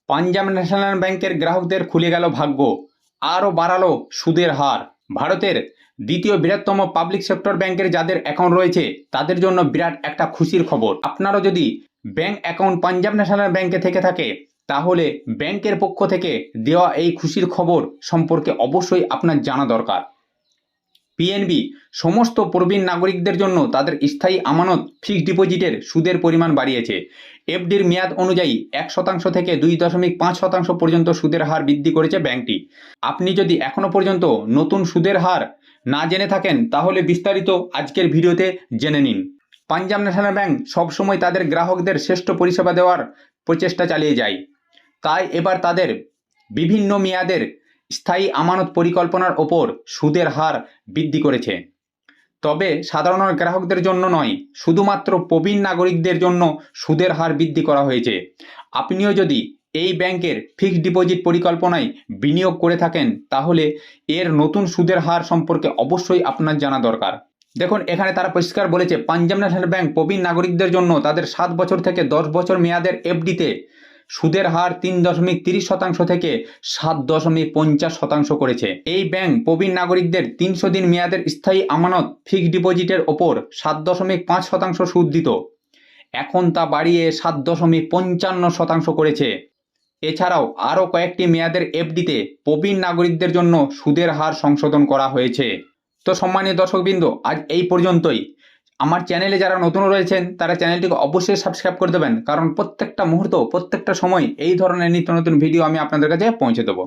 Punjab national ব্যাংকের গ্রাহকদের খুলে গেল ভাগ্য, আরও বাড়ালো সুদের হার। ভারতের দ্বিতীয় বৃহত্তম পাবলিক সেক্টর ব্যাংকের যাদের অ্যাকাউন্ট রয়েছে তাদের জন্য বিরাট একটা খুশির খবর। আপনারও যদি ব্যাংক অ্যাকাউন্ট পাঞ্জাব ন্যাশনাল ব্যাংকে থেকে থাকে তাহলে ব্যাংকের পক্ষ থেকে দেওয়া এই খুশির খবর সম্পর্কে অবশ্যই আপনার জানা দরকার। পিএনবি সমস্ত প্রবীণ নাগরিকদের জন্য তাদের স্থায়ী আমানত ফিক্সড ডিপোজিটের সুদের পরিমাণ বাড়িয়েছে। এফডির মেয়াদ অনুযায়ী 1% থেকে 2.5% পর্যন্ত সুদের হার বৃদ্ধি করেছে ব্যাংকটি। আপনি যদি এখনো পর্যন্ত নতুন সুদের হার না জেনে থাকেন তাহলে বিস্তারিত আজকের ভিডিওতে জেনে নিন। পাঞ্জাব ন্যাশনাল ব্যাংক সবসময় তাদের গ্রাহকদের শ্রেষ্ঠ পরিষেবা দেওয়ার প্রচেষ্টা চালিয়ে যায়, তাই এবার তাদের বিভিন্ন মেয়াদের স্থায়ী আমানত পরিকল্পনার ওপর সুদের হার বৃদ্ধি করেছে। তবে সাধারণ গ্রাহকদের জন্য নয়, শুধুমাত্র প্রবীণ নাগরিকদের জন্য সুদের হার বৃদ্ধি করা হয়েছে। আপনিও যদি এই ব্যাংকের ফিক্সড ডিপোজিট পরিকল্পনায় বিনিয়োগ করে থাকেন তাহলে এর নতুন সুদের হার সম্পর্কে অবশ্যই আপনার জানা দরকার। দেখুন, এখানে তারা পরিষ্কার বলেছে পাঞ্জাব ন্যাশনাল ব্যাংক প্রবীণ নাগরিকদের জন্য তাদের 7 বছর থেকে 10 বছর মেয়াদের এফডিতে সুদের হার 3.30% থেকে 7.50% করেছে। এই ব্যাংক প্রবীণ নাগরিকদের 300 দিন মেয়াদের স্থায়ী আমানত ফিক্সড ডিপোজিটের ওপর 7.5% সুদ দিত, এখন তা বাড়িয়ে 7.55% করেছে। এছাড়াও আরও কয়েকটি মেয়াদের এফডিতে প্রবীণ নাগরিকদের জন্য সুদের হার সংশোধন করা হয়েছে। তো সম্মানীয় দর্শকবৃন্দ, আজ এই পর্যন্তই। আমার চ্যানেলে যারা নতুন রয়েছেন তারা চ্যানেলটিকে অবশ্যই সাবস্ক্রাইব করে দেবেন, কারণ প্রত্যেকটা মুহূর্ত প্রত্যেকটা সময় এই ধরনের নিত্য নতুন ভিডিও আমি আপনাদের কাছে পৌঁছে দেবো।